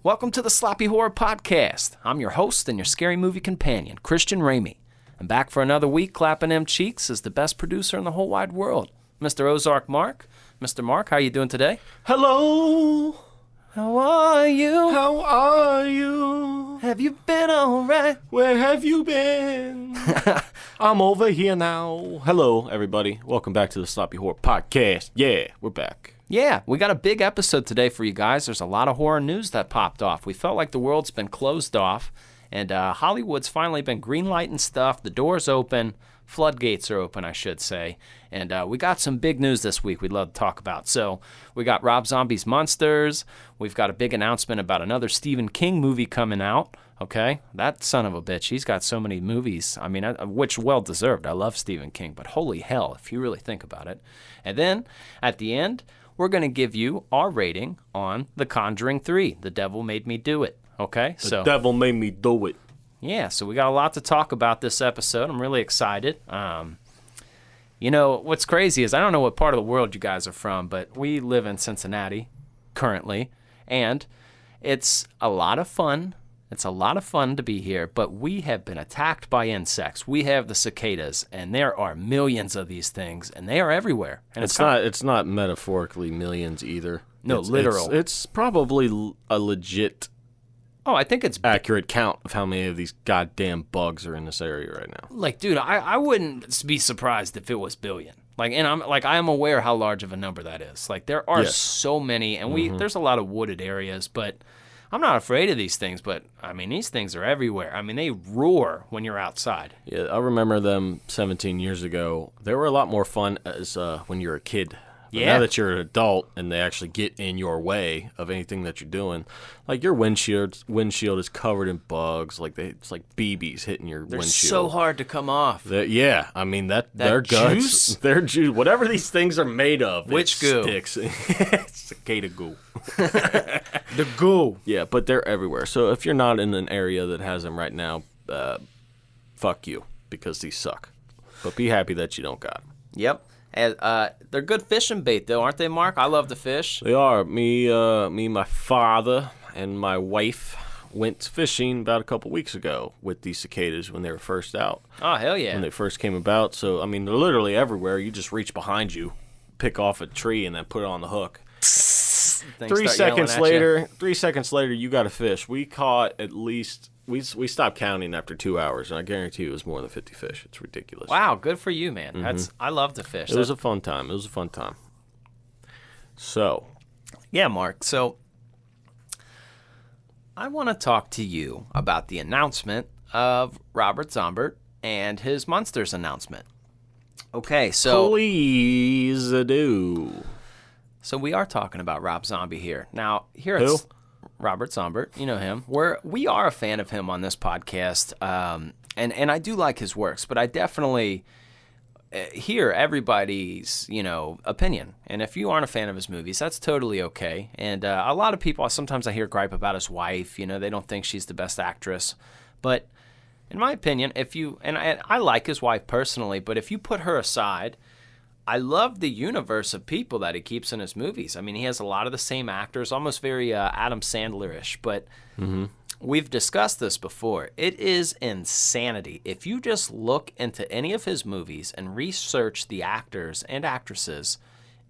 Welcome to the Sloppy Horror Podcast. I'm your host and your scary movie companion, Christian Ramey. I'm back for another week clapping them cheeks as the best producer in the whole wide world, Mr. Ozark Mark. Mr. Mark, how you doing today? Hello. How are you? How are you? Have you been all right? Where have you been? I'm over here now. Hello, everybody. Welcome back to the Sloppy Horror Podcast. Yeah, we're back. Yeah, we got a big episode today for you guys. There's a lot of horror news that popped off. We felt like the world's been closed off, and Hollywood's finally been greenlighting stuff. The door's open. Floodgates are open, I should say. And we got some big news this week we'd love to talk about. So we got Rob Zombie's Munsters. We've got a big announcement about another Stephen King movie coming out. Okay, that son of a bitch, he's got so many movies. I mean, which well-deserved. I love Stephen King, but holy hell, if you really think about it. And then at the end, we're going to give you our rating on The Conjuring 3, The Devil Made Me Do It. Okay, The devil made me do it. Yeah, so we got a lot to talk about this episode. I'm really excited. You know, what's crazy is I don't know what part of the world you guys are from, but we live in Cincinnati currently, and it's a lot of fun. It's a lot of fun to be here, but we have been attacked by insects. We have the cicadas, and there are millions of these things, and they are everywhere. And it's not metaphorically millions either. No, literal. It's probably a legit I think it's accurate count of how many of these goddamn bugs are in this area right now. Like, dude, I wouldn't be surprised if it was billion. Like, and I am aware how large of a number that is. Like, there are so many, and there's a lot of wooded areas, but I'm not afraid of these things. But I mean, these things are everywhere. I mean, they roar when you're outside. Yeah, I remember them 17 years ago. They were a lot more fun as when you're a kid. But now that you're an adult and they actually get in your way of anything that you're doing, like your windshield is covered in bugs, it's like BBs hitting your windshield. They're so hard to come off. I mean their guts, their juice, whatever these things are made of, which goo sticks. It's cicada goo. The goo. Yeah, but they're everywhere. So if you're not in an area that has them right now, fuck you, because these suck. But be happy that you don't got them. Yep. And, they're good fishing bait, though, aren't they, Mark? I love to fish. They are. Me, my father, and my wife went fishing about a couple weeks ago with these cicadas when they were first out. Oh, hell yeah. When they first came about. So, I mean, they're literally everywhere. You just reach behind you, pick off a tree, and then put it on the hook. 3 seconds later, you got a fish. We caught at least... We stopped counting after 2 hours, and I guarantee you it was more than 50 fish. It's ridiculous. Wow, good for you, man. I love to fish. It was a fun time. So. Yeah, Mark. So, I want to talk to you about the announcement of Robert Zombie and his Munsters announcement. Okay, so. Please do. So we are talking about Rob Zombie here. Now, here Who? It's Robert Zombie, you know him. We are a fan of him on this podcast, and I do like his works, but I definitely hear everybody's opinion. And if you aren't a fan of his movies, that's totally okay. And a lot of people, sometimes I hear gripe about his wife. They don't think she's the best actress, but in my opinion, and I like his wife personally, but if you put her aside, I love the universe of people that he keeps in his movies. I mean, he has a lot of the same actors, almost very Adam Sandler-ish, but we've discussed this before. It is insanity. If you just look into any of his movies and research the actors and actresses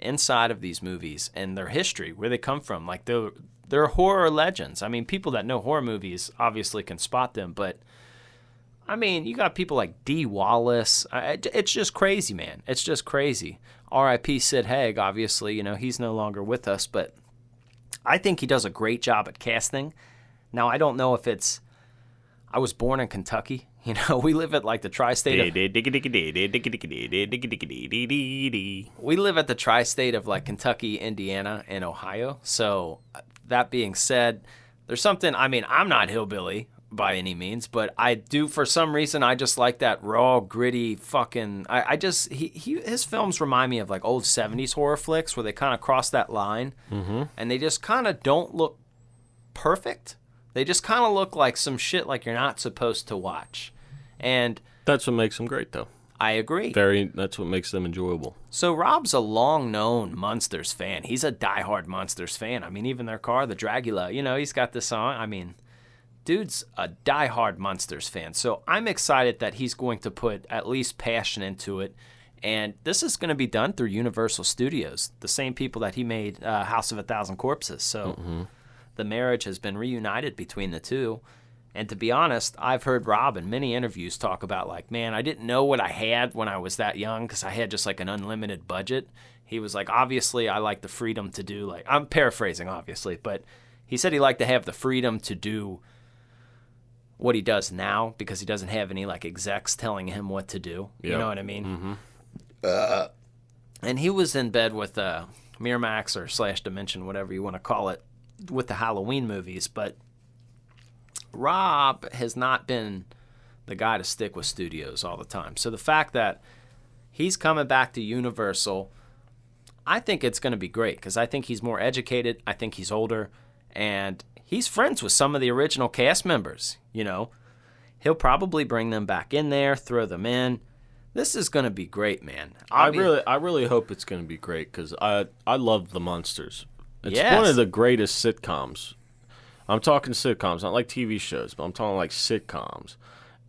inside of these movies and their history, where they come from, like they're horror legends. I mean, people that know horror movies obviously can spot them, but I mean, you got people like Dee Wallace. It's just crazy, man. It's just crazy. R.I.P. Sid Haig, obviously. He's no longer with us, but I think he does a great job at casting. Now, I don't know if it's... I was born in Kentucky. We live at like the tri-state of... We live at the tri-state of like Kentucky, Indiana, and Ohio. So that being said, there's something... I mean, I'm not hillbilly by any means, but I do, for some reason, I just like that raw, gritty fucking... his films remind me of like old 70s horror flicks where they kind of cross that line, and they just kind of don't look perfect. They just kind of look like some shit like you're not supposed to watch. And that's what makes them great, though. I agree. That's what makes them enjoyable. So Rob's a long-known Munsters fan. He's a diehard Munsters fan. I mean, even their car, the Dragula, he's got this on. I mean, dude's a diehard Munsters fan. So I'm excited that he's going to put at least passion into it. And this is going to be done through Universal Studios, the same people that he made House of a Thousand Corpses. So the marriage has been reunited between the two. And to be honest, I've heard Rob in many interviews talk about, like, man, I didn't know what I had when I was that young because I had just, like, an unlimited budget. He was like, obviously, I like the freedom to do, like, I'm paraphrasing, obviously, but he said he liked to have the freedom to do what he does now because he doesn't have any, like, execs telling him what to do. Yep. You know what I mean? And he was in bed with Miramax or / Dimension, whatever you want to call it, with the Halloween movies, but Rob has not been the guy to stick with studios all the time. So the fact that he's coming back to Universal, I think it's going to be great because I think he's more educated. I think he's older, and he's friends with some of the original cast members. He'll probably bring them back in there, throw them in. This is going to be great, man. I really hope it's going to be great because I love the Munsters. It's one of the greatest sitcoms. I'm talking sitcoms, not like TV shows, but I'm talking like sitcoms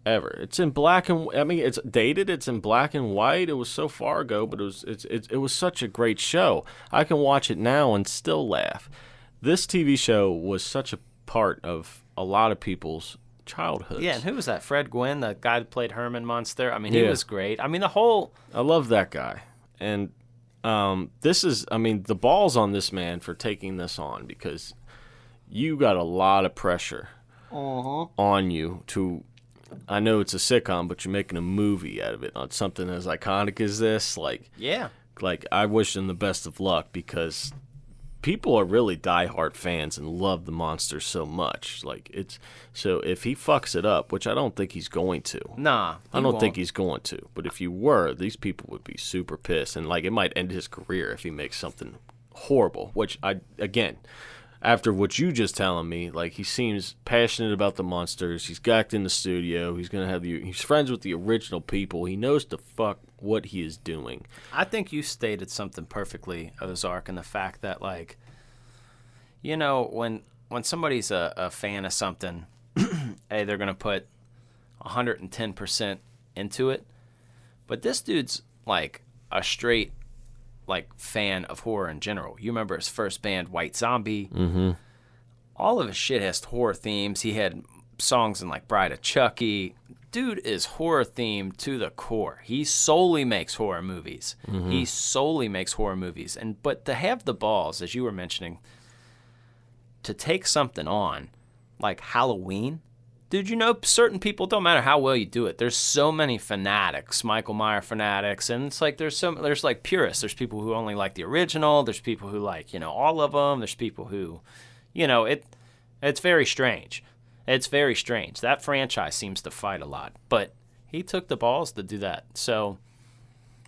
ever. It's in black and it's dated. It's in black and white. It was so far ago, but it was such a great show. I can watch it now and still laugh. This TV show was such a part of a lot of people's childhoods. Yeah, and who was that? Fred Gwynn, the guy that played Herman Munster. I mean, he was great. I mean, I love that guy. And the balls on this man for taking this on because you got a lot of pressure on you to. I know it's a sitcom, but you're making a movie out of it on something as iconic as this. Like I wish him the best of luck because people are really diehard fans and love the Munsters so much. So if he fucks it up, which I don't think he's going to. Nah, I don't think he's going to. But if you were, these people would be super pissed, and it might end his career if he makes something horrible. Which after what you just telling me, he seems passionate about the Munsters. He's gacked in the studio. He's friends with the original people. He knows the fuck what he is doing. I think you stated something perfectly, Ozark, in the fact that, when somebody's a fan of something, hey, they're going to put 110% into it. But this dude's, a straight fan of horror in general. You remember his first band, White Zombie. Mm-hmm. All of his shit has horror themes. He had songs in Bride of Chucky. Dude is horror themed to the core. He solely makes horror movies. Mm-hmm. But to have the balls, as you were mentioning, to take something on like Halloween, dude, certain people, don't matter how well you do it, there's so many fanatics, Michael Myers fanatics, and it's there's purists. There's people who only like the original. There's people who like, all of them. There's people who, it's very strange. It's very strange. That franchise seems to fight a lot, but he took the balls to do that. So,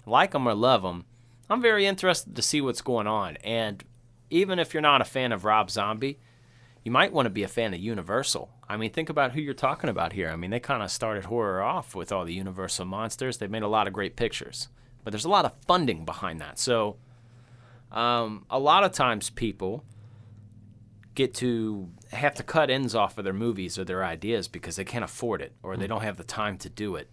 like him or love him, I'm very interested to see what's going on. And even if you're not a fan of Rob Zombie, you might want to be a fan of Universal. I mean, think about who you're talking about here. I mean, they kind of started horror off with all the Universal monsters. They've made a lot of great pictures, but there's a lot of funding behind that. So, a lot of times people get to have to cut ends off of their movies or their ideas because they can't afford it or they don't have the time to do it.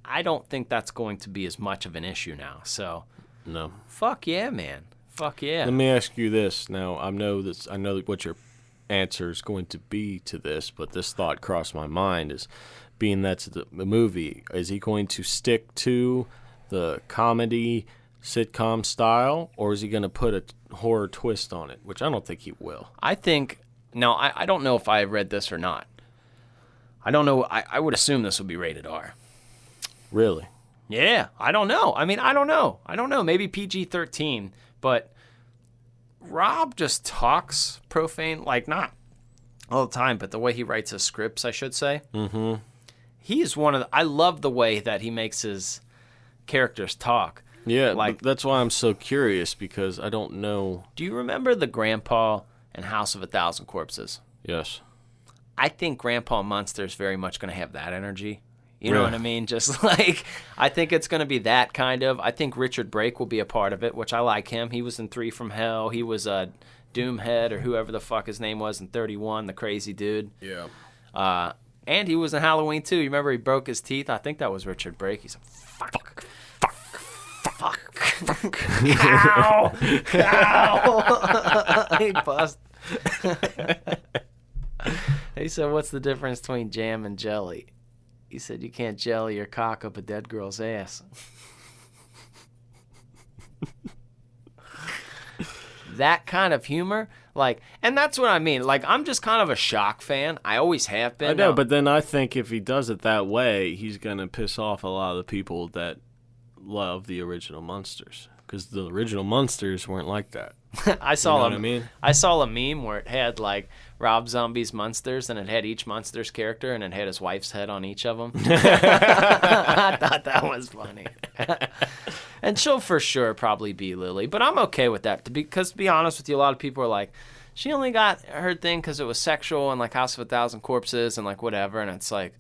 I don't think that's going to be as much of an issue now. So, no. Fuck yeah, man. Fuck yeah. Let me ask you this. Now, I know what your answer is going to be to this, but this thought crossed my mind is, being that's the movie, is he going to stick to the comedy sitcom style, or is he going to put a horror twist on it, which I don't think he will. I don't know if I read this or not. I don't know. I would assume this would be rated R. Really? Yeah, I don't know. I mean, I don't know. Maybe PG-13, but Rob just talks profane, not all the time, but the way he writes his scripts, I should say. Mm-hmm. He's I love the way that he makes his characters talk. Yeah, that's why I'm so curious, because I don't know. Do you remember the grandpa in House of a Thousand Corpses? Yes. I think Grandpa Munster's very much going to have that energy. You know what I mean? Just like, I think it's going to be that kind of. I think Richard Brake will be a part of it, which I like him. He was in 3 from Hell. He was Doomhead or whoever the fuck his name was in 31, the crazy dude. Yeah. And he was in Halloween too. You remember he broke his teeth? I think that was Richard Brake. He's a fuck. Cow! He bust. He said, what's the difference between jam and jelly? He said, you can't jelly your cock up a dead girl's ass. That kind of humor, like, and that's what I mean. Like, I'm just kind of a Shock fan. I always have been. I know, but then I think if he does it that way, he's going to piss off a lot of the people that love the original Munsters, because the original Munsters weren't like that. I saw what I mean? I saw a meme where it had like Rob Zombie's Munsters, and it had each Munsters character, and it had his wife's head on each of them. I thought that was funny. And she'll for sure probably be Lily, but I'm okay with that because to be honest with you, a lot of people are like, she only got her thing because it was sexual and like House of a Thousand Corpses and like whatever, and it's like,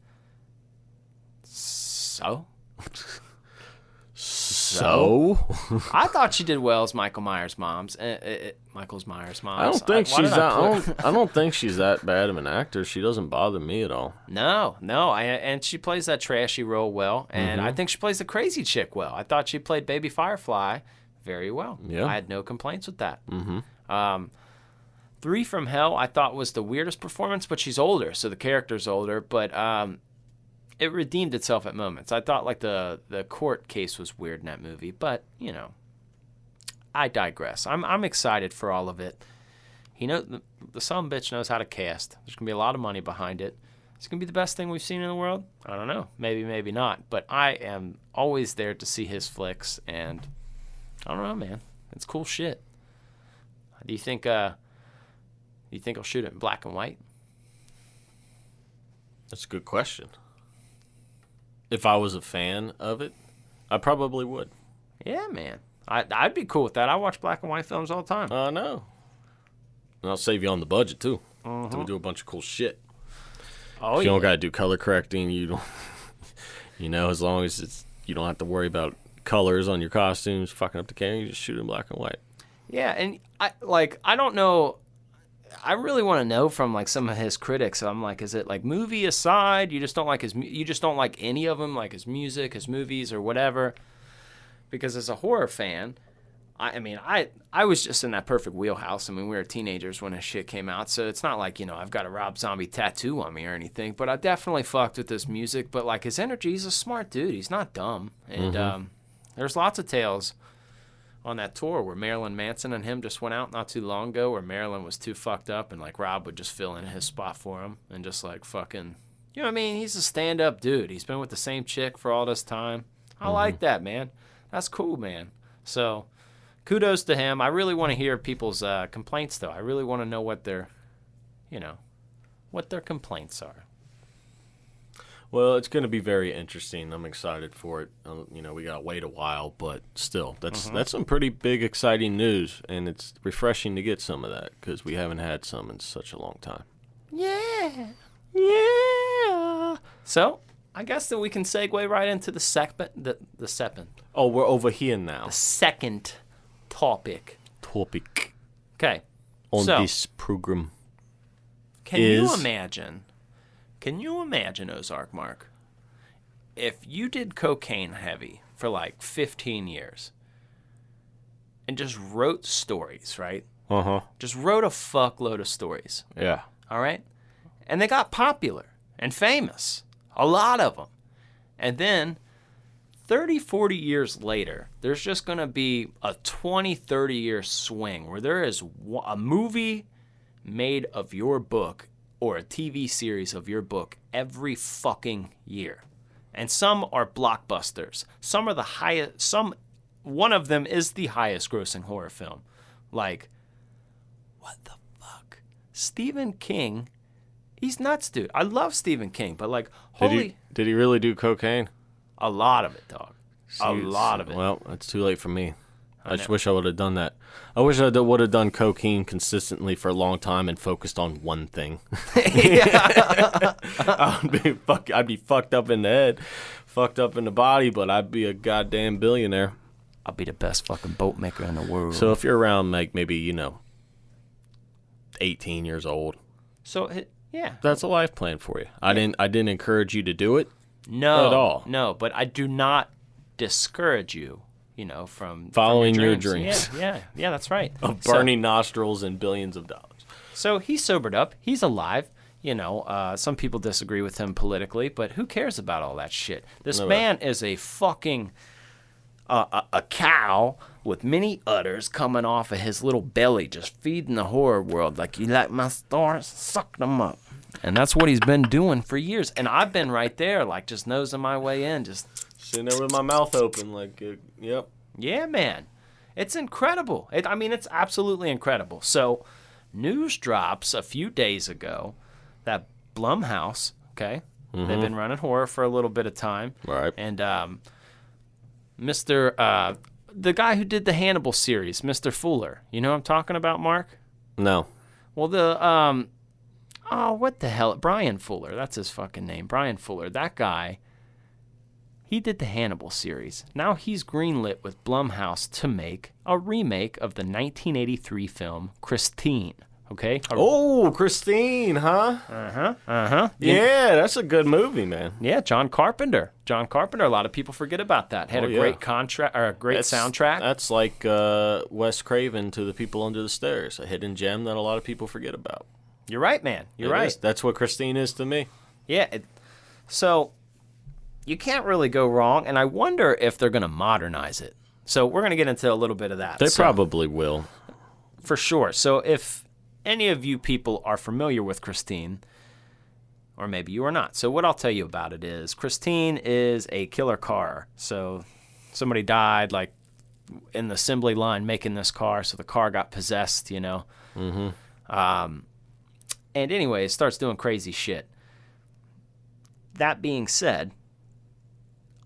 so. So? I thought she did well as Michael Myers' mom's. Michael Myers' mom's. I don't think she's that. I don't think she's that bad of an actor. She doesn't bother me at all. No. And she plays that trashy role well, and I think she plays the crazy chick well. I thought she played Baby Firefly very well. Yeah. I had no complaints with that. 3 from Hell I thought was the weirdest performance, but she's older, so the character's older. But it redeemed itself at moments. I thought like the court case was weird in that movie, but you know, I digress. I'm excited for all of it. He knows the son bitch knows how to cast. There's gonna be a lot of money behind it. It's gonna be the best thing we've seen in the world. I don't know, maybe not. But I am always there to see his flicks, and I don't know, man. It's cool shit. Do you think he'll shoot it in black and white? That's a good question. If I was a fan of it, I probably would. Yeah, man. I'd be cool with that. I watch black and white films all the time. I know. And I'll save you on the budget, too. So we do a bunch of cool shit. Oh, you don't got to do color correcting. You don't, as long as you don't have to worry about colors on your costumes, fucking up the camera, you just shoot in black and white. Yeah, and I don't know. I really want to know from like some of his critics. I'm like, is it like movie aside? You just don't like you just don't like any of them, like his music, his movies, or whatever. Because as a horror fan, I was just in that perfect wheelhouse. I mean, we were teenagers when his shit came out, so it's not like I've got a Rob Zombie tattoo on me or anything. But I definitely fucked with his music. But like his energy, he's a smart dude. He's not dumb. And there's lots of tales on that tour where Marilyn Manson and him just went out not too long ago, where Marilyn was too fucked up and like Rob would just fill in his spot for him and just like fucking, you know what I mean? He's a stand-up dude. He's been with the same chick for all this time. I like that, man. That's cool, man. So kudos to him. I really want to hear people's complaints, though. I really want to know what their complaints are. Well, it's going to be very interesting. I'm excited for it. We got to wait a while, but still, that's some pretty big, exciting news, and it's refreshing to get some of that because we haven't had some in such a long time. Yeah. So, I guess that we can segue right into the second. Oh, we're over here now. The second topic. Okay. On this program. Can you imagine, Ozark Mark, if you did cocaine heavy for like 15 years and just wrote stories, right? Just wrote a fuckload of stories. Yeah. All right? And they got popular and famous. A lot of them. And then 30, 40 years later, there's just going to be a 20, 30-year swing where there is a movie made of your book or a TV series of your book every fucking year. And some are blockbusters. Some are the highest, one of them is the highest grossing horror film. Like, what the fuck? Stephen King, he's nuts, dude. I love Stephen King, but like, Did he really do cocaine? A lot of it, dog. A lot of it. Well, that's too late for me. I just wish I would have done that. I wish I would have done cocaine consistently for a long time and focused on one thing. I'd be fucked up in the head, fucked up in the body, but I'd be a goddamn billionaire. I'll be the best fucking boat maker in the world. So if you're around, like, maybe, 18 years old. So, yeah. That's a life plan for you. I didn't encourage you to do it. No. At all. No, but I do not discourage you, from following from your dreams. Yeah, that's right. Of burning nostrils and billions of dollars. So he sobered up. He's alive. Some people disagree with him politically, but who cares about all that shit? This man is a fucking a cow with many udders coming off of his little belly, just feeding the horror world. Like, you like my stars? Suck them up. And that's what he's been doing for years. And I've been right there, like, just nosing my way in, just sitting there with my mouth open, like, yep. Yeah, man. It's incredible. It's absolutely incredible. So, news drops a few days ago that Blumhouse, okay, they've been running horror for a little bit of time. Right. And the guy who did the Hannibal series, Mr. Fuller. You know what I'm talking about, Mark? No. Well, what the hell? Brian Fuller. That's his fucking name. Brian Fuller. That guy, he did the Hannibal series. Now he's greenlit with Blumhouse to make a remake of the 1983 film Christine. Okay? Christine, huh? Uh-huh. Yeah, that's a good movie, man. Yeah, John Carpenter. A lot of people forget about that. Had great soundtrack. That's like Wes Craven to The People Under the Stairs, a hidden gem that a lot of people forget about. You're right, man. You're right. That's what Christine is to me. Yeah. So you can't really go wrong, and I wonder if they're going to modernize it. So we're going to get into a little bit of that. They probably will. For sure. So if any of you people are familiar with Christine, or maybe you are not. So what I'll tell you about it is Christine is a killer car. So somebody died, like, in the assembly line making this car, so the car got possessed, Mm-hmm. And anyway, it starts doing crazy shit. That being said,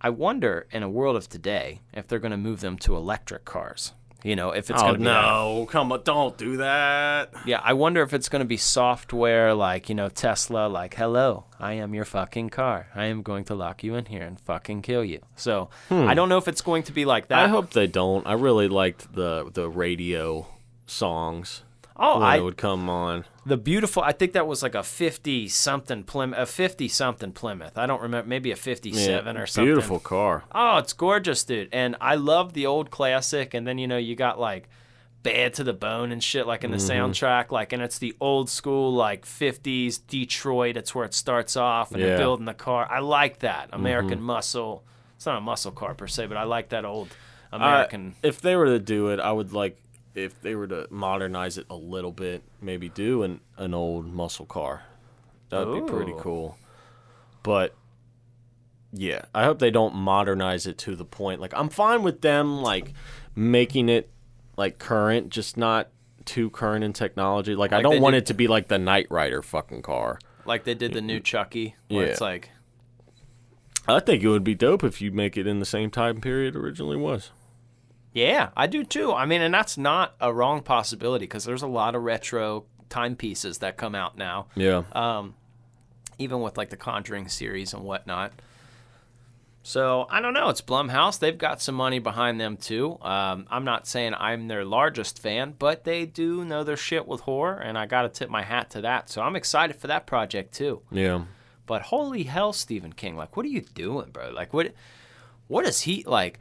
I wonder in a world of today if they're going to move them to electric cars. If it's going to be... no, come on, don't do that. Yeah, I wonder if it's going to be software like, Tesla, like, hello, I am your fucking car. I am going to lock you in here and fucking kill you. So, I don't know if it's going to be like that. I hope they don't. I really liked the radio songs. When it would come on. The beautiful, I think that was like a 50-something Plymouth. I don't remember, maybe a 57 or something. Beautiful car. Oh, it's gorgeous, dude. And I love the old classic. And then, you got like Bad to the Bone and shit, like in the soundtrack. Like, and it's the old school, like 50s Detroit. It's where it starts off, and they're building the car. I like that. American muscle. It's not a muscle car per se, but I like that old American. If they were to do it, I would like... If they were to modernize it a little bit, maybe do an old muscle car. That would be pretty cool. But, yeah, I hope they don't modernize it to the point. Like, I'm fine with them, like, making it, like, current, just not too current in technology. Like I don't want it to be like the Knight Rider fucking car. Like they did the new Chucky, where it's like... I think it would be dope if you make it in the same time period it originally was. Yeah, I do too. I mean, and that's not a wrong possibility because there's a lot of retro timepieces that come out now. Yeah. Even with like the Conjuring series and whatnot. So, I don't know. It's Blumhouse. They've got some money behind them too. I'm not saying I'm their largest fan, but they do know their shit with horror, and I got to tip my hat to that. So, I'm excited for that project too. Yeah. But holy hell, Stephen King. Like, what are you doing, bro? Like, what is he, like...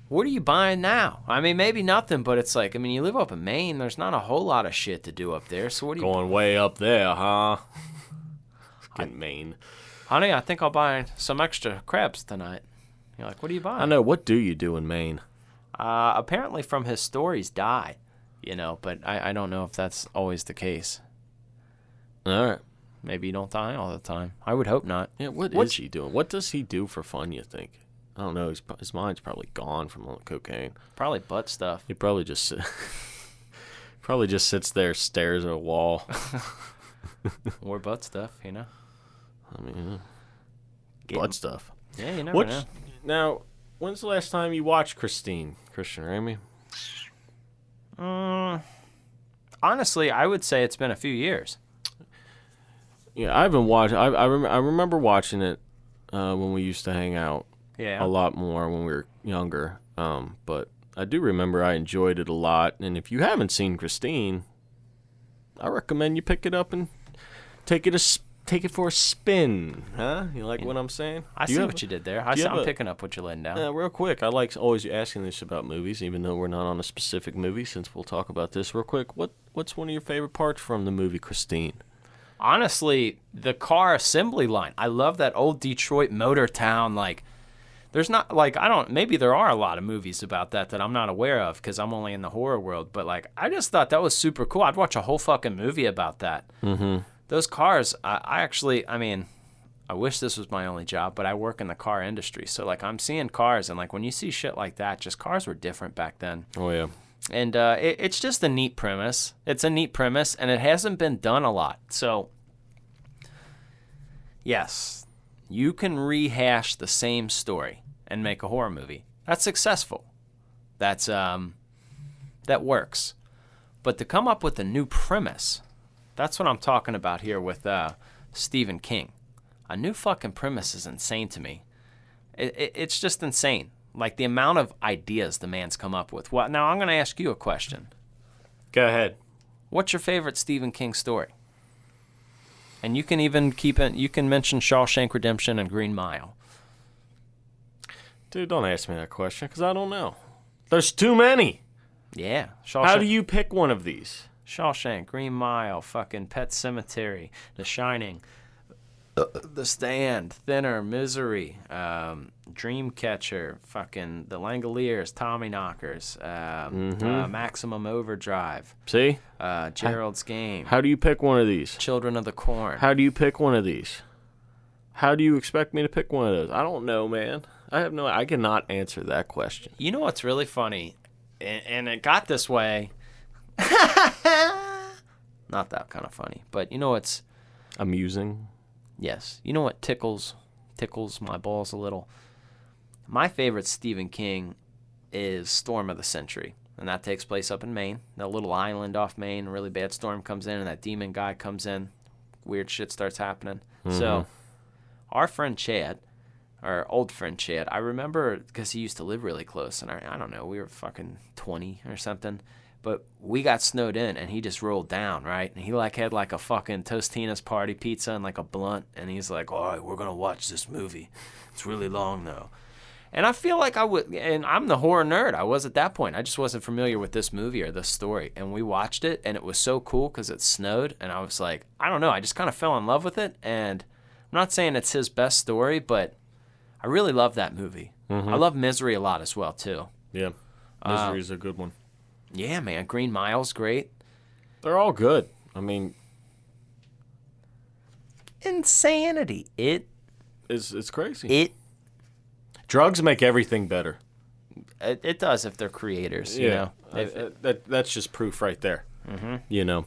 What are you buying now? I mean, maybe nothing, but it's like, I mean, you live up in Maine. There's not a whole lot of shit to do up there. So what are you going way up there, huh? In Maine. Honey, I think I'll buy some extra crabs tonight. You're like, what are you buying? I know. What do you do in Maine? Apparently from his stories die, but I don't know if that's always the case. All right. Maybe you don't die all the time. I would hope not. Yeah, what is he doing? What does he do for fun, you think? I don't know. His mind's probably gone from all the cocaine. Probably butt stuff. He probably just sits there, stares at a wall. Or butt stuff, I mean, butt stuff. Yeah, you never know. Now, when's the last time you watched Christian Ramey? Honestly, I would say it's been a few years. Yeah, I haven't watched. I remember watching it when we used to hang out. Yeah. A lot more when we were younger. But I do remember I enjoyed it a lot. And if you haven't seen Christine, I recommend you pick it up and take it for a spin. Huh? You like what I'm saying? I see what you did there. I'm picking up what you're laying down. Real quick, I like always asking this about movies, even though we're not on a specific movie, since we'll talk about this real quick. What's one of your favorite parts from the movie Christine? Honestly, the car assembly line. I love that old Detroit motor town. Like, there's not, like, maybe there are a lot of movies about that I'm not aware of because I'm only in the horror world. But, like, I just thought that was super cool. I'd watch a whole fucking movie about that. Mm-hmm. Those cars, I wish this was my only job, but I work in the car industry. So, like, I'm seeing cars, and, like, when you see shit like that, just cars were different back then. Oh, yeah. And it's just a neat premise. It's a neat premise, and it hasn't been done a lot. So, yes, you can rehash the same story and make a horror movie. That's successful. That works. But to come up with a new premise, that's what I'm talking about here with Stephen King. A new fucking premise is insane to me. It's just insane. Like, the amount of ideas the man's come up with. Well, now I'm going to ask you a question. Go ahead. What's your favorite Stephen King story? And you can even you can mention Shawshank Redemption and Green Mile. Dude, don't ask me that question, because I don't know. There's too many. Yeah. Shawshank. How do you pick one of these? Shawshank, Green Mile, fucking Pet Sematary, The Shining, The Stand, Thinner, Misery, Dreamcatcher, fucking The Langoliers, Tommyknockers, Maximum Overdrive. See? Gerald's Game. How do you pick one of these? Children of the Corn. How do you pick one of these? How do you expect me to pick one of those? I don't know, man. I cannot answer that question. You know what's really funny? And it got this way. Not that kind of funny, but you know what's amusing? Yes. You know what tickles my balls a little? My favorite Stephen King is Storm of the Century, and that takes place up in Maine. That little island off Maine, a really bad storm comes in, and that demon guy comes in. Weird shit starts happening. Mm-hmm. So our friend Chad, our old friend Chad, I remember because he used to live really close, and I don't know, we were fucking 20 or something. But we got snowed in, and he just rolled down, right? And he had a fucking Tostina's party pizza and like a blunt, and he's like, all right, we're going to watch this movie. It's really long, though. And I feel like I would, and I'm the horror nerd. I was at that point. I just wasn't familiar with this movie or this story. And we watched it, and it was so cool because it snowed, and I was like, I don't know, I just kind of fell in love with it. And I'm not saying it's his best story, but I really love that movie. Mm-hmm. I love Misery a lot as well, too. Yeah, Misery's a good one. Yeah, man. Green Mile's great. They're all good. I mean, insanity. It's crazy. Drugs make everything better. It does if they're creators. Yeah, you know? That's just proof right there. Mm-hmm. You know.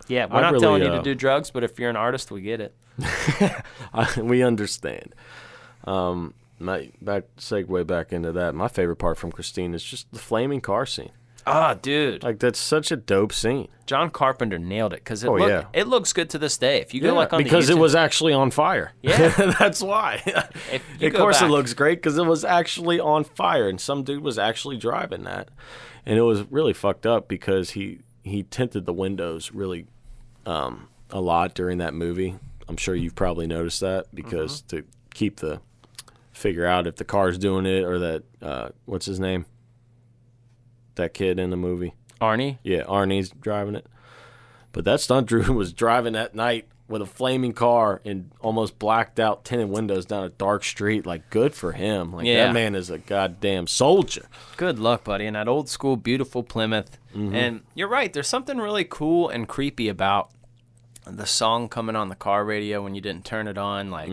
Yeah, we're not telling you to do drugs, but if you're an artist, we get it. We understand. Segue back into that. My favorite part from Christine is just the flaming car scene. Ah, dude. Like, that's such a dope scene. John Carpenter nailed it because it looks good to this day. If you go on because the YouTube, it was actually on fire. Yeah. That's why. Of course it looks great because it was actually on fire, and some dude was actually driving that. And it was really fucked up because he tinted the windows really a lot during that movie. I'm sure you've probably noticed that because to figure out if the car's doing it or that, what's his name? That kid in the movie. Arnie? Yeah, Arnie's driving it. But that stunt crew was driving at night with a flaming car and almost blacked out tinted windows down a dark street. Like, good for him. Like, that man is a goddamn soldier. Good luck, buddy. And that old school, beautiful Plymouth. Mm-hmm. And you're right. There's something really cool and creepy about the song coming on the car radio when you didn't turn it on. Like,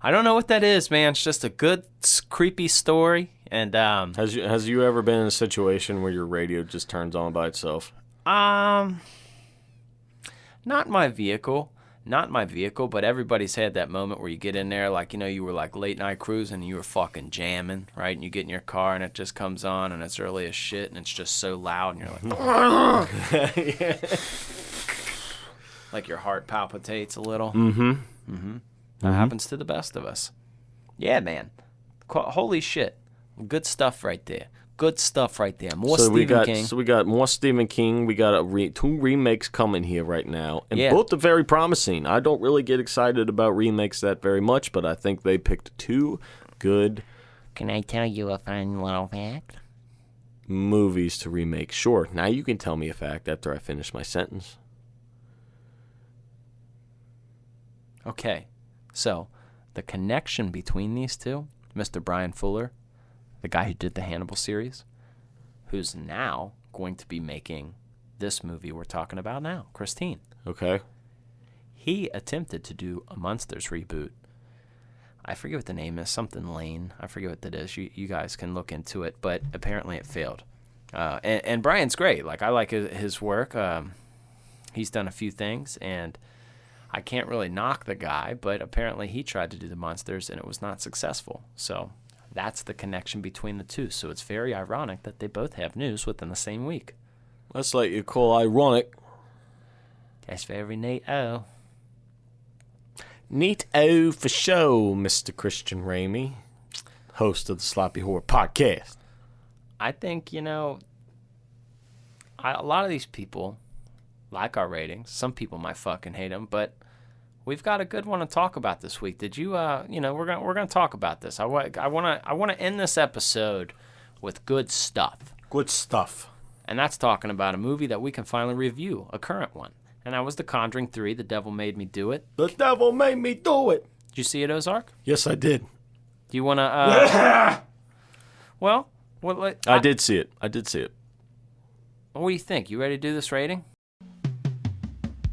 I don't know what that is, man. It's just a good, creepy story. And has you ever been in a situation where your radio just turns on by itself? Not my vehicle. not in my vehicle, but everybody's had that moment where you get in there, like, you were like late night cruising and you were fucking jamming, right? And you get in your car and it just comes on and it's early as shit and it's just so loud and you're like, like your heart palpitates a little. That happens to the best of us. Yeah, man. Holy shit. Good stuff right there. Good stuff right there. More Stephen King. So we got more Stephen King. We got two remakes coming here right now. And both are very promising. I don't really get excited about remakes that very much, but I think they picked two good... Can I tell you a fun little fact? ...movies to remake. Sure. Now you can tell me a fact after I finish my sentence. Okay. So, the connection between these two, Mr. Brian Fuller, the guy who did the Hannibal series, who's now going to be making this movie we're talking about now, Christine. Okay. He attempted to do a Munsters reboot. I forget what the name is, something Lane. I forget what that is. You guys can look into it, but apparently it failed. And Brian's great. Like, I like his work. He's done a few things, and I can't really knock the guy, but apparently he tried to do the Munsters, and it was not successful. So... that's the connection between the two. So it's very ironic that they both have news within the same week. That's like you call ironic. That's very neat-o. Neat-o for show, Mr. Christian Ramey, host of the Sloppy Horror Podcast. I think, a lot of these people like our ratings. Some people might fucking hate them, but... we've got a good one to talk about this week. Did you? We're gonna talk about this. I want to end this episode with good stuff. Good stuff. And that's talking about a movie that we can finally review, a current one. And that was The Conjuring 3. The Devil Made Me Do It. The Devil Made Me Do It. Did you see it, Ozark? Yes, I did. Do you want to? I did see it. What do you think? You ready to do this rating?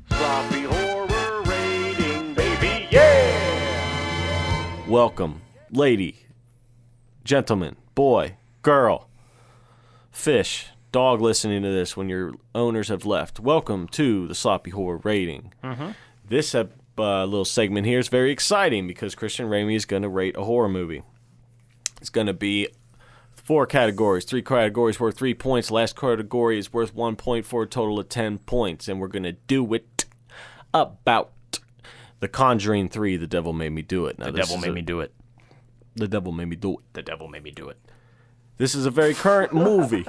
Sloppy Horror Rating, baby, yeah! Welcome, lady, gentleman, boy, girl, fish, dog listening to this when your owners have left. Welcome to the Sloppy Horror Rating. Mm-hmm. This little segment here is very exciting because Christian Ramey is going to rate a horror movie. It's going to be 4 categories, 3 categories worth 3 points. Last category is worth 1 point for a total of 10 points. And we're going to do it about The Conjuring 3, The Devil Made Me Do It. Now, The Devil Made Me Do It. The Devil Made Me Do It. The Devil Made Me Do It. This is a very current movie.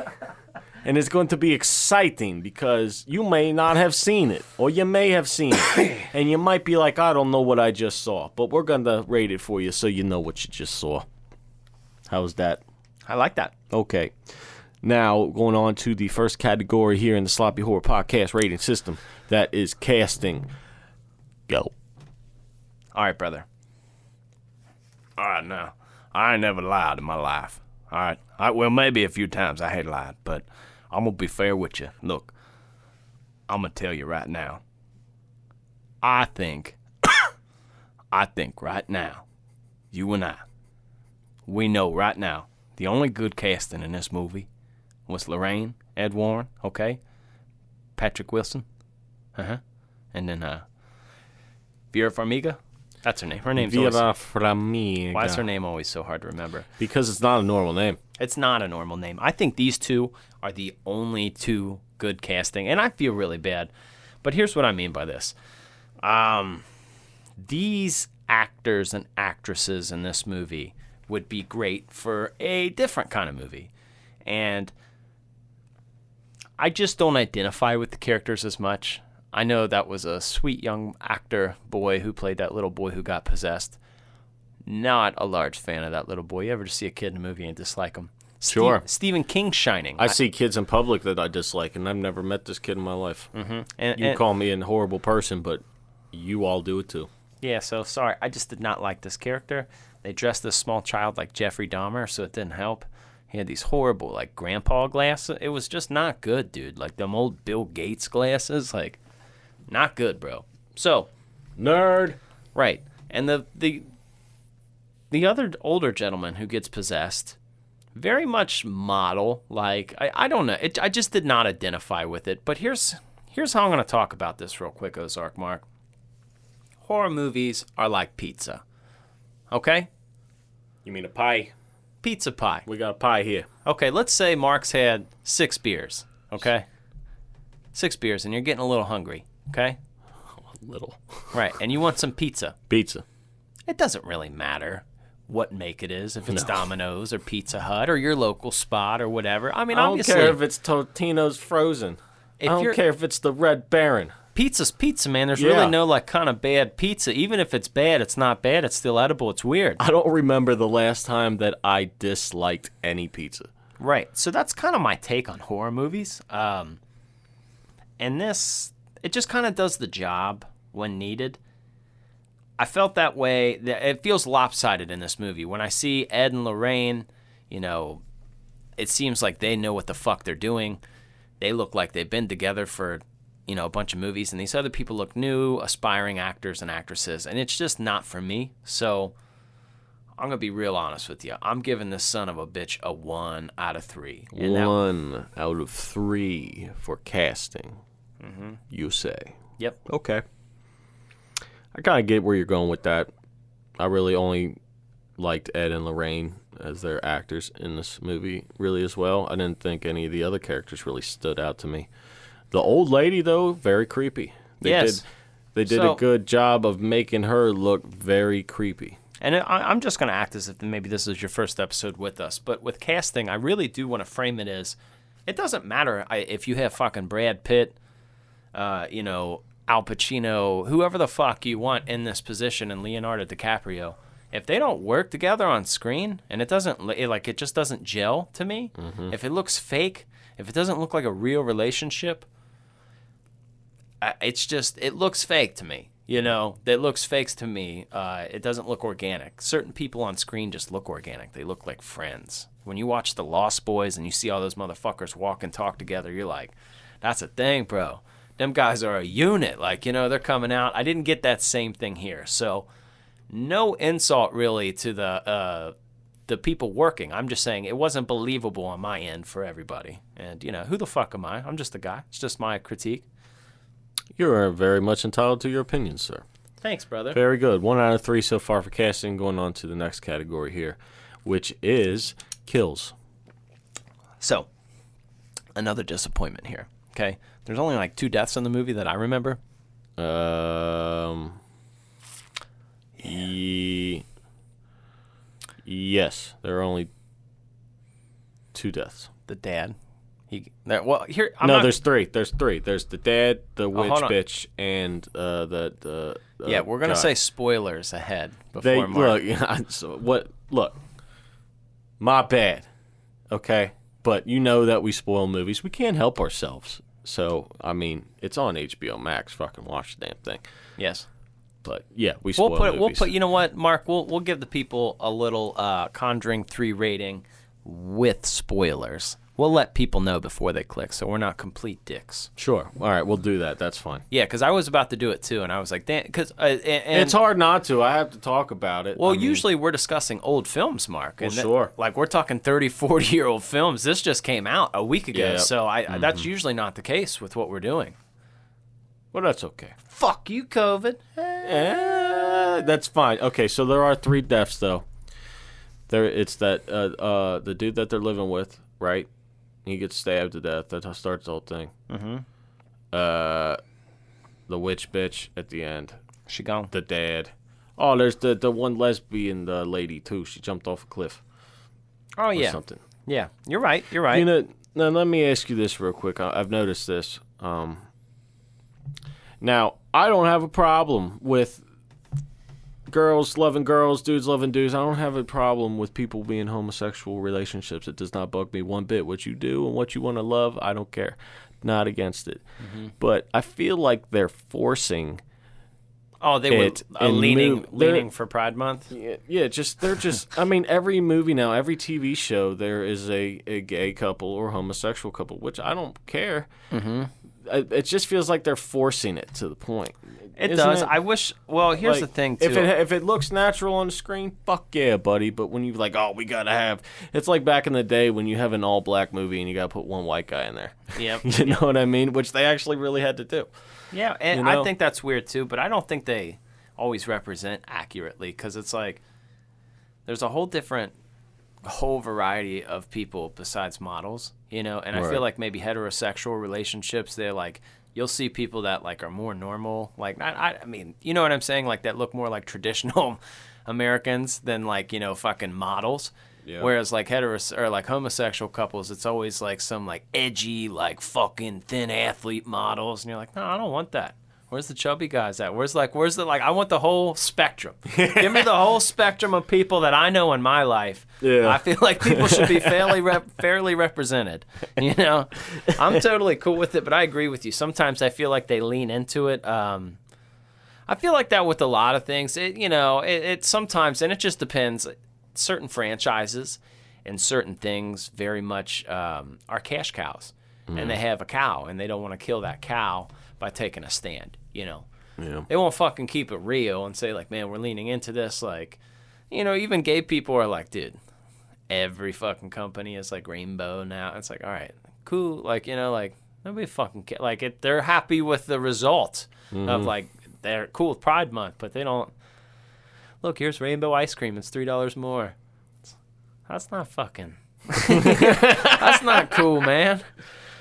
And it's going to be exciting because you may not have seen it, or you may have seen it. And you might be like, I don't know what I just saw. But we're going to rate it for you so you know what you just saw. How's that? I like that. Okay. Now, going on to the first category here in the Sloppy Horror Podcast rating system. That is casting. Go. All right, brother. All right, now. I ain't never lied in my life. All right? Well, maybe a few times I had lied, but I'm going to be fair with you. Look, I'm going to tell you right now. I think right now, you and I, we know right now, the only good casting in this movie was Lorraine, Ed Warren, okay? Patrick Wilson, and then Vera Farmiga. That's her name. Her name's Vera Farmiga. Why is her name always so hard to remember? Because it's not a normal name. It's not a normal name. I think these two are the only two good casting, and I feel really bad. But here's what I mean by this. These actors and actresses in this movie would be great for a different kind of movie. And I just don't identify with the characters as much. I know that was a sweet young actor boy who played that little boy who got possessed. Not a large fan of that little boy. You ever just see a kid in a movie and dislike him? Sure. Stephen King's Shining. I see kids in public that I dislike, and I've never met this kid in my life. Mm-hmm. You call me a horrible person, but you all do it too. Yeah, so sorry. I just did not like this character. They dressed this small child like Jeffrey Dahmer, so it didn't help. He had these horrible, like, grandpa glasses. It was just not good, dude. Like, them old Bill Gates glasses. Like, not good, bro. So. Nerd. Right. And the other older gentleman who gets possessed, very much model. Like, I don't know. I just did not identify with it. But here's how I'm going to talk about this real quick, Ozark Mark. horror movies are like pizza. Okay? You mean a pie? Pizza pie. We got a pie here. Okay, let's say Mark's had 6 beers. Okay? 6 beers, and you're getting a little hungry. Okay? A little. Right, and you want some pizza. Pizza. It doesn't really matter what make it is, if it's No. Domino's or Pizza Hut or your local spot or whatever. I mean, I don't obviously, care if it's Totino's Frozen. I don't care if it's the Red Baron. Pizza's pizza, man. There's Yeah. really no like kind of bad pizza. Even if it's bad, it's not bad. It's still edible. It's weird. I don't remember the last time that I disliked any pizza. Right. So that's kind of my take on horror movies. And this, it just kind of does the job when needed. I felt that way. It feels lopsided in this movie. When I see Ed and Lorraine, you know, it seems like they know what the fuck they're doing. They look like they've been together for, you know, a bunch of movies. And these other people look new, aspiring actors and actresses. And it's just not for me. So I'm going to be real honest with you. I'm giving this son of a bitch a 1 out of 3. And 1 out of 3 for casting, you say. Yep. Okay. I kind of get where you're going with that. I really only liked Ed and Lorraine as their actors in this movie really as well. I didn't think any of the other characters really stood out to me. The old lady, though, very creepy. Yes. They did a good job of making her look very creepy. And I'm just going to act as if maybe this is your first episode with us. But with casting, I really do want to frame it as, it doesn't matter if you have fucking Brad Pitt, you know, Al Pacino, whoever the fuck you want in this position, and Leonardo DiCaprio. If they don't work together on screen, and it just doesn't gel to me, if it looks fake, if it doesn't look like a real relationship, it looks fake to me. You know, it looks fake to me. It doesn't look organic. Certain people on screen just look organic. They look like friends. When you watch The Lost Boys and you see all those motherfuckers walk and talk together, you're like, that's a thing, bro. Them guys are a unit. Like, you know, they're coming out. I didn't get that same thing here. So no insult really to the people working. I'm just saying it wasn't believable on my end for everybody. And, you know, who the fuck am I? I'm just a guy. It's just my critique. You are very much entitled to your opinions, sir. Thanks, brother. Very good. 1 out of 3 so far for casting. Going on to the next category here, which is kills. So, another disappointment here. Okay, there's only like 2 deaths in the movie that I remember. Yes, there are only 2 deaths. The dad. There's 3. There's 3. There's the dad, the witch hold on. bitch, and the Yeah, we're gonna guy. say spoilers ahead before They Mark. look. My bad. Okay, but you know that we spoil movies. We can't help ourselves. So I mean, it's on HBO Max. Fucking watch the damn thing. Yes. But yeah, we spoil movies. We'll put. You know what, Mark? We'll give the people a little Conjuring 3 rating with spoilers. We'll let people know before they click, so we're not complete dicks. Sure. All right, we'll do that. That's fine. Yeah, because I was about to do it too, and I was like, damn, because It's hard not to. I have to talk about it. Well, usually we're discussing old films, Mark. Well, sure. Like, we're talking 30, 40-year-old films. This just came out a week ago, Yeah. so that's usually not the case with what we're doing. Well, that's okay. Fuck you, COVID. That's fine. Okay, so there are 3 deaths, though. It's that the dude that they're living with, right? He gets stabbed to death. That starts the whole thing. Mm-hmm. The witch bitch at the end. She gone. The dad. Oh, there's the one lesbian lady, too. She jumped off a cliff. Oh, yeah. Or something. Yeah, you're right. You're right. You know, now let me ask you this real quick. I've noticed this. Now, I don't have a problem with girls loving girls, dudes loving dudes. I don't have a problem with people being in homosexual relationships. It does not bug me one bit. What you do and what you want to love, I don't care. Not against it. Mm-hmm. But I feel like they're forcing. Oh, they were leaning for Pride Month? Yeah, they're just, I mean, every movie now, every TV show, there is a gay couple or homosexual couple, which I don't care. Mm-hmm. It just feels like they're forcing it to the point. It does. I wish. Well, here's the thing, too. If it looks natural on the screen, fuck yeah, buddy. But when you like, oh, we gotta have. It's like back in the day when you have an all black movie and you gotta put one white guy in there. Yep. You know what I mean? Which they actually really had to do. Yeah, and I think that's weird too. But I don't think they. always represent accurately, because it's like there's a whole variety of people besides models, you know. And I feel like maybe heterosexual relationships, they're like, you'll see people that like are more normal, like I mean, you know what I'm saying, like that look more like traditional Americans than like, you know, fucking models. Yeah. Whereas like or like homosexual couples, it's always like some like edgy, like fucking thin athlete models, and you're like, no, I don't want that. Where's the chubby guys at? Where's the I want the whole spectrum. Give me the whole spectrum of people that I know in my life. Yeah. I feel like people should be fairly represented. You know, I'm totally cool with it, but I agree with you. Sometimes I feel like they lean into it. I feel like that with a lot of things. It sometimes, and it just depends. Certain franchises and certain things very much are cash cows, and they have a cow, and they don't want to kill that cow by taking a stand, you know. Yeah. They won't fucking keep it real and say, like, man, we're leaning into this. Like, you know, even gay people are like, dude, every fucking company is like rainbow now. It's like, all right, cool. Like, you know, like, nobody fucking like, they're happy with the result of, like, they're cool with Pride Month, but they don't. Look, here's rainbow ice cream. It's $3 more. That's not fucking. That's not cool, man.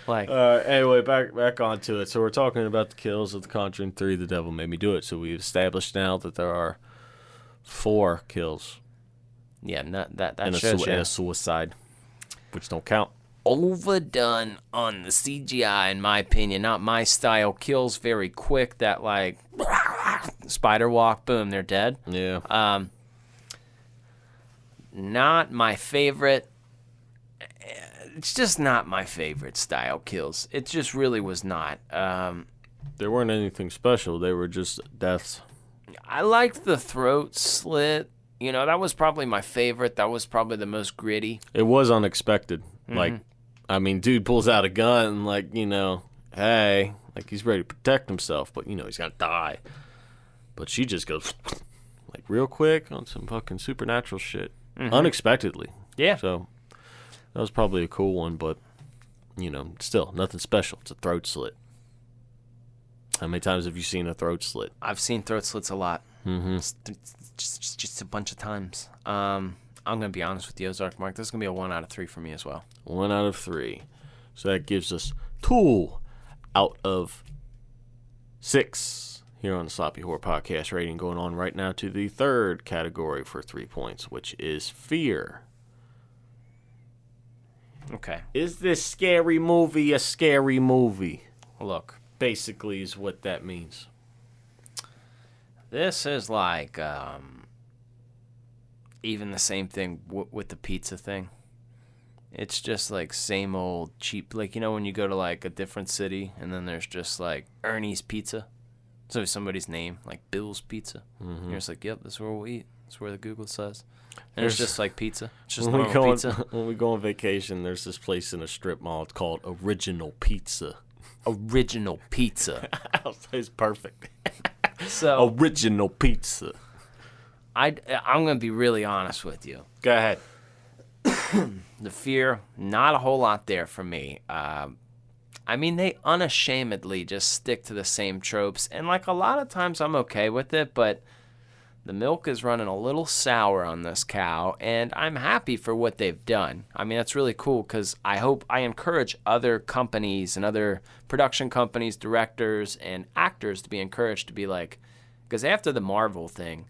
Like, anyway, back onto it. So we're talking about the kills of the Conjuring 3, The Devil Made Me Do It. So we've established now that there are 4 kills. Yeah, that and shows a suicide, which don't count. Overdone on the CGI, in my opinion. Not my style. Kills very quick. That like spider walk, boom, they're dead. Yeah. Not my favorite. It's just not my favorite style kills. It just really was not. There weren't anything special. They were just deaths. I liked the throat slit. You know, that was probably my favorite. That was probably the most gritty. It was unexpected. Mm-hmm. Like, I mean, dude pulls out a gun and, like, you know, hey, like he's ready to protect himself, but, you know, he's going to die. But she just goes, like, real quick on some fucking supernatural shit. Mm-hmm. Unexpectedly. Yeah. So that was probably a cool one, but, you know, still, nothing special. It's a throat slit. How many times have you seen a throat slit? I've seen throat slits a lot. Mm-hmm. Just a bunch of times. I'm going to be honest with you, Ozark Mark. This is going to be a 1 out of 3 for me as well. 1 out of 3. So that gives us 2 out of 6 here on the Sloppy Horror Podcast rating. Going on right now to the 3rd category for 3 points, which is fear. Okay. Is this scary movie a scary movie? Look. Basically is what that means. This is like even the same thing with the pizza thing. It's just like same old cheap, like, you know, when you go to like a different city and then there's just like Ernie's Pizza. So somebody's name, like Bill's Pizza. Mm-hmm. And you're just like, yep, that's where we'll eat. That's where the Google says. And it's just like pizza. It's just normal pizza. When we go on vacation, there's this place in a strip mall. It's called Original Pizza. Original Pizza. It's perfect. So Original Pizza. I'm going to be really honest with you. Go ahead. The fear, not a whole lot there for me. I mean, they unashamedly just stick to the same tropes. And like a lot of times I'm okay with it, but the milk is running a little sour on this cow, and I'm happy for what they've done. I mean, that's really cool because I encourage other companies and other production companies, directors, and actors to be encouraged to be like, because after the Marvel thing,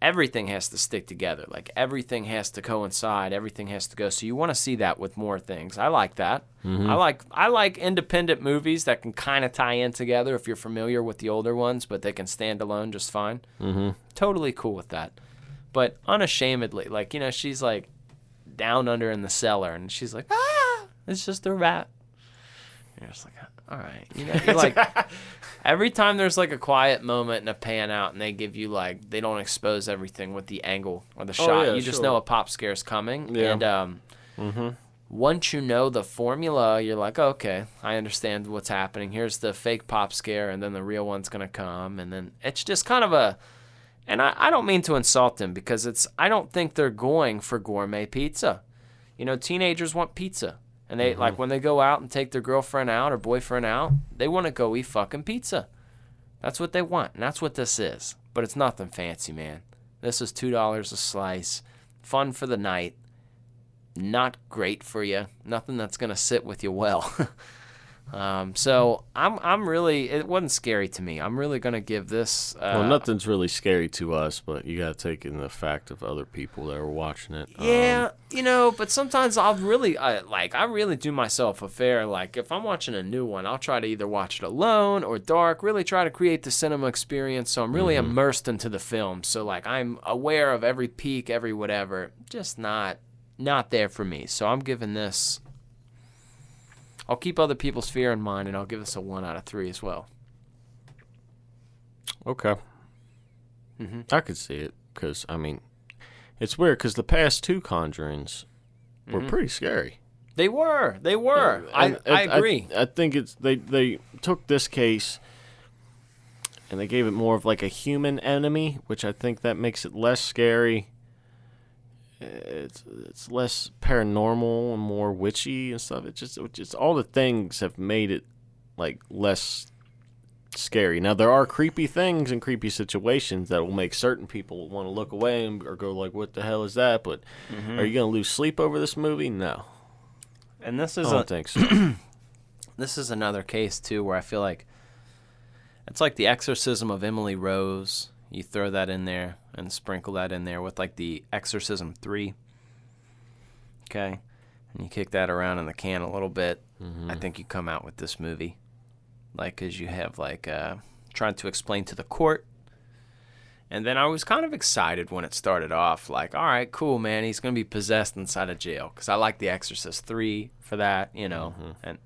everything has to stick together. Like, everything has to coincide. Everything has to go. So you want to see that with more things. I like that. Mm-hmm. I like independent movies that can kind of tie in together if you're familiar with the older ones, but they can stand alone just fine. Mm-hmm. Totally cool with that. But unashamedly, like, you know, she's like down under in the cellar, and she's like, it's just a rat. And you're just like, all right. You know, you're like, every time there's like a quiet moment and a pan out and they give you like, they don't expose everything with the angle or the shot. Yeah, you just know a pop scare's coming. Yeah. And once you know the formula, you're like, okay, I understand what's happening. Here's the fake pop scare, and then the real one's going to come. And then it's just kind of a, and I don't mean to insult them because I don't think they're going for gourmet pizza. You know, teenagers want pizza. And they, like, when they go out and take their girlfriend out or boyfriend out, they want to go eat fucking pizza. That's what they want, and that's what this is. but it's nothing fancy, man. This is $2 a slice. Fun for the night. Not great for you. Nothing that's going to sit with you well. So I'm really, it wasn't scary to me. I'm really going to give this. Well, nothing's really scary to us, but you got to take in the fact of other people that were watching it. Yeah, but sometimes I really do myself a favor. Like, if I'm watching a new one, I'll try to either watch it alone or dark, really try to create the cinema experience so I'm really immersed into the film. So, like, I'm aware of every peak, every whatever. Just not there for me. So I'm giving this, I'll keep other people's fear in mind, and I'll give this a 1 out of 3 as well. Okay. I could see it, because, I mean, it's weird, because the past 2 Conjurings were pretty scary. They were. I agree. I think it's they took this case, and they gave it more of like a human enemy, which I think that makes it less scary. It's less paranormal and more witchy and stuff. It's just all the things have made it like less scary. Now there are creepy things and creepy situations that will make certain people want to look away or go like, "What the hell is that?" But are you gonna lose sleep over this movie? No. And this is I don't think so. This is another case too where I feel like it's like the exorcism of Emily Rose. You throw that in there and sprinkle that in there with like the Exorcism 3. Okay? And you kick that around in the can a little bit. I think you come out with this movie. Like, because you have like trying to explain to the court. And then I was kind of excited when it started off. Like, all right, cool, man. He's going to be possessed inside a jail. Because I like the Exorcist 3 for that, And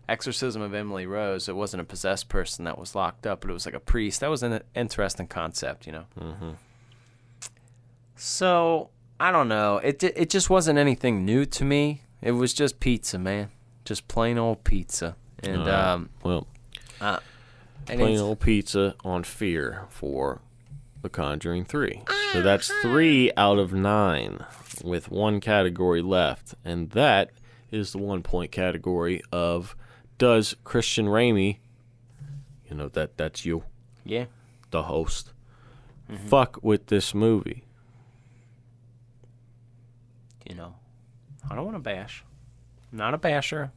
Exorcism of Emily Rose, it wasn't a possessed person that was locked up, but it was like a priest. That was an interesting concept, So, I don't know. It just wasn't anything new to me. It was just pizza, man. Just plain old pizza. And, plain old pizza on Fear for The Conjuring 3. So that's 3 out of 9 with 1 category left. And that is the 1-point category of does Christian Ramey, that's you, the host, fuck with this movie? I don't want to bash. I'm not a basher.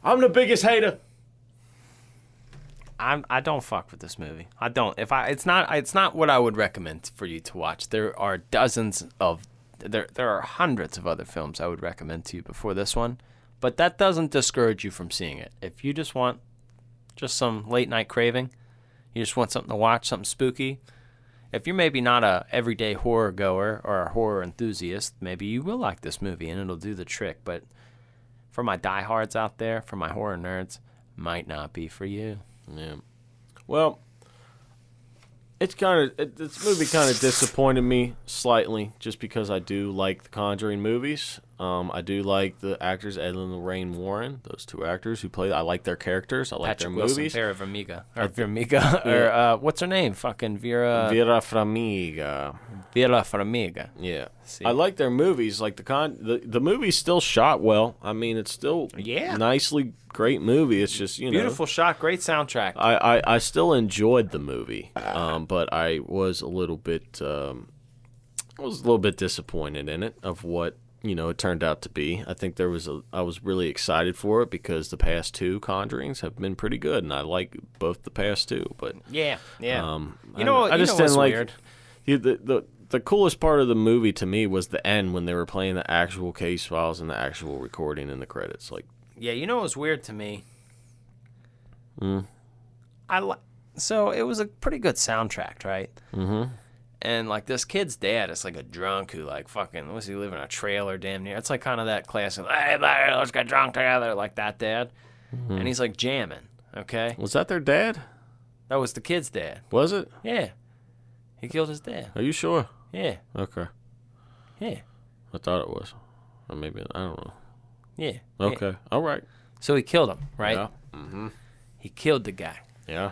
I'm the biggest hater. I don't fuck with this movie. I don't. It's not what I would recommend for you to watch. There are there are hundreds of other films I would recommend to you before this one, but that doesn't discourage you from seeing it. If you just want some late night craving, you just want something to watch, something spooky. If you're maybe not a everyday horror goer or a horror enthusiast, maybe you will like this movie and it'll do the trick. But for my diehards out there, for my horror nerds, might not be for you. Yeah. Well, this movie kind of disappointed me slightly, just because I do like the Conjuring movies. I do like the actors, Ed and Lorraine Warren, those 2 actors who play. I like their characters. I like Patrick their Wilson, movies. Vera Farmiga, or what's her name? Fucking Vera Farmiga. Vera Farmiga. Yeah. See? I like their movies. Like the movie's still shot well. I mean, it's still nicely great movie. It's just beautiful shot, great soundtrack. I still enjoyed the movie, but I was a little bit disappointed in it of what it turned out to be. I think I was really excited for it because the past 2 Conjurings have been pretty good, and I like both the past 2. But yeah. I just didn't like weird? The coolest part of the movie to me was the end when they were playing the actual case files and the actual recording in the credits. Like, yeah, it was weird to me. So it was a pretty good soundtrack, right? Mm-hmm. And like this kid's dad is like a drunk who like fucking was he living in a trailer damn near. It's like kind of that classic, hey buddy, let's get drunk together, like that dad. Mm-hmm. And he's like jamming. Okay. Was that their dad? That was the kid's dad. Was it? Yeah. He killed his dad. Are you sure? Yeah. Okay. Yeah. I thought it was. Or maybe, I don't know. Yeah. Okay. Yeah. All right. So he killed him, right? Yeah. Mm-hmm. He killed the guy. Yeah.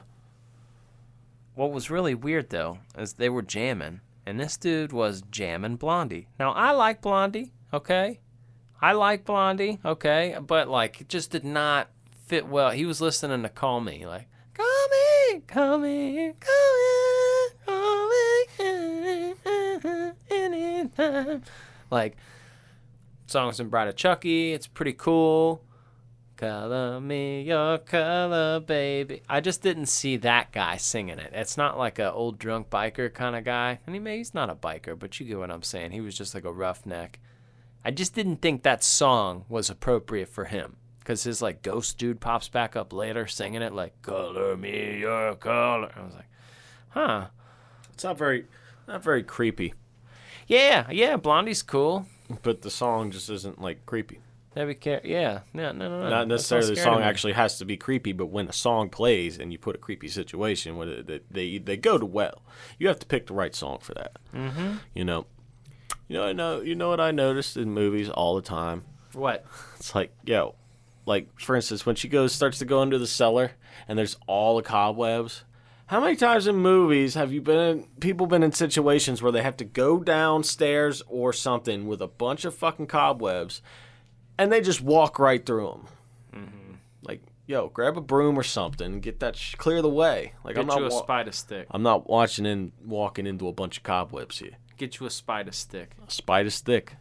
What was really weird, though, is they were jamming, and this dude was jamming Blondie. Now, I like Blondie, okay? But, like, it just did not fit well. He was listening to Call Me, like, call me, call me, call me. time. Like, songs in Bride of Chucky, it's pretty cool. Color me your color, baby. I just didn't see that guy singing it. It's not like a old drunk biker kind of guy. I mean, he's not a biker, but you get what I'm saying. He was just like a roughneck. I just didn't think that song was appropriate for him. Because his, like, ghost dude pops back up later singing it like, color me your color. I was like, huh. It's not very creepy. Yeah, Blondie's cool. But the song just isn't, like, creepy. Yeah. No. Not necessarily the song actually has to be creepy, but when a song plays and you put a creepy situation, they go to well. You have to pick the right song for that. Mm-hmm. You know what I noticed in movies all the time? What? It's like, like, for instance, when she starts to go into the cellar and there's all the cobwebs. How many times in movies have people been in situations where they have to go downstairs or something with a bunch of fucking cobwebs and they just walk right through them? Mm-hmm. Like, grab a broom or something and get that clear the way. Like, Get you a spider stick. I'm not walking into a bunch of cobwebs here. Get you a spider stick. A spider stick.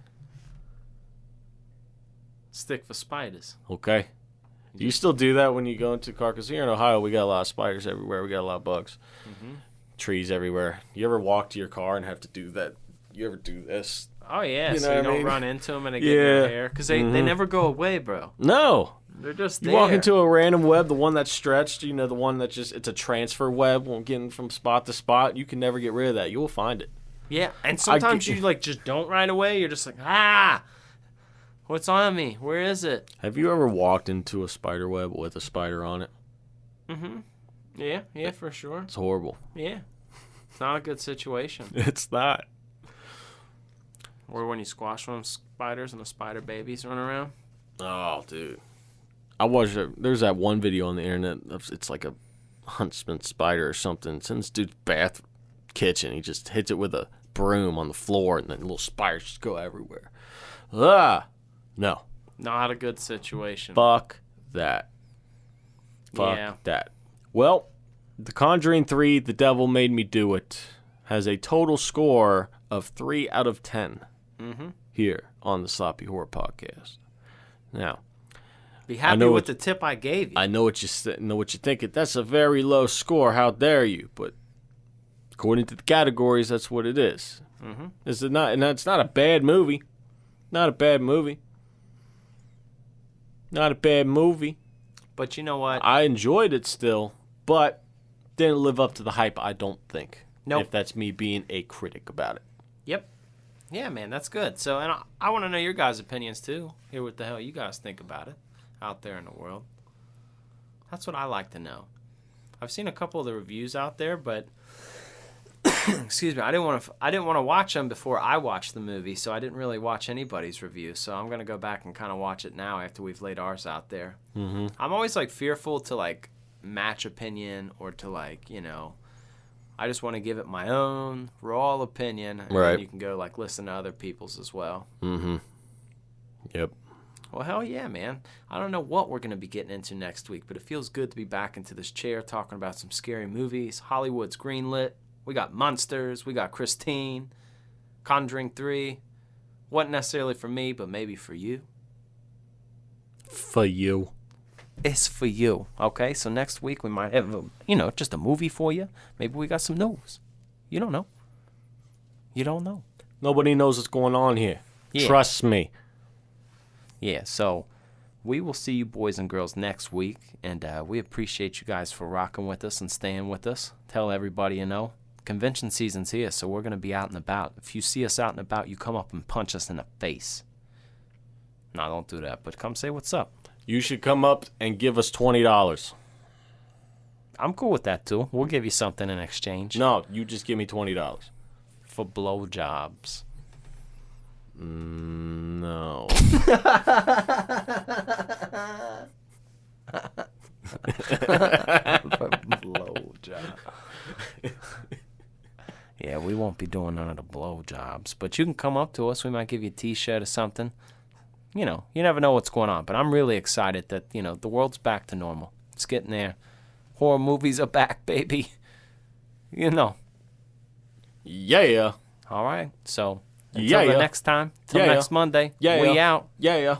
Stick for spiders. Okay. Do you still do that when you go into a car? Because here in Ohio, we got a lot of spiders everywhere. We got a lot of bugs. Mm-hmm. Trees everywhere. You ever walk to your car and have to do that? You ever do this? Oh, yeah. So you don't run into them and they get in your hair. Because they never go away, bro. No. They're just you there. Walk into a random web, the one that's stretched, the one that it's a transfer web, won't get in from spot to spot. You can never get rid of that. You will find it. Yeah, and sometimes you just don't right away. You're just like, what's on me? Where is it? Have you ever walked into a spider web with a spider on it? Mm-hmm. Yeah, for sure. It's horrible. Yeah. It's not a good situation. It's not. Or when you squash one of spiders and the spider babies run around. Oh, dude. There's that one video on the internet. It's like a huntsman spider or something. It's in this dude's bath kitchen. He just hits it with a broom on the floor, and then little spiders just go everywhere. No. Not a good situation. Fuck that. Fuck that. Well, The Conjuring 3, The Devil Made Me Do It, has a total score of 3 out of 10 here on the Sloppy Horror Podcast. Now, be happy with the tip I gave you. I know what you're thinking. That's a very low score. How dare you? But according to the categories, that's what it is. Mm-hmm. Is it not? And it's not a bad movie. Not a bad movie. Not a bad movie. But you know what? I enjoyed it still, but didn't live up to the hype, I don't think. Nope. If that's me being a critic about it. Yep. Yeah, man, that's good. So, and I want to know your guys' opinions, too. Hear what the hell you guys think about it out there in the world. That's what I like to know. I've seen a couple of the reviews out there, but excuse me, I didn't want to watch them before I watched the movie, so I didn't really watch anybody's review. So I'm gonna go back and kind of watch it now after we've laid ours out there. Mm-hmm. I'm always fearful to match opinion or to I just want to give it my own raw opinion, and then you can go listen to other people's as well. Mm-hmm. Yep. Well, hell yeah, man. I don't know what we're going to be getting into next week, but it feels good to be back into this chair talking about some scary movies. Hollywood's greenlit. We got Munsters. We got Christine. Conjuring 3. Wasn't necessarily for me, but maybe for you. For you. It's for you. Okay, so next week we might have, just a movie for you. Maybe we got some news. You don't know. You don't know. Nobody knows what's going on here. Yeah. Trust me. Yeah, so we will see you boys and girls next week, and we appreciate you guys for rocking with us and staying with us. Tell everybody you know. Convention season's here, so we're going to be out and about. If you see us out and about, you come up and punch us in the face. No, don't do that, but come say what's up. You should come up and give us $20. I'm cool with that, too. We'll give you something in exchange. No, you just give me $20. For blowjobs. No. Blowjob. Yeah, we won't be doing none of the blowjobs. But you can come up to us. We might give you a t-shirt or something. You never know what's going on. But I'm really excited that, the world's back to normal. It's getting there. Horror movies are back, baby. Yeah. All right. So Until the next time. Till next Monday. Yeah, we yeah. out. Yeah, yeah.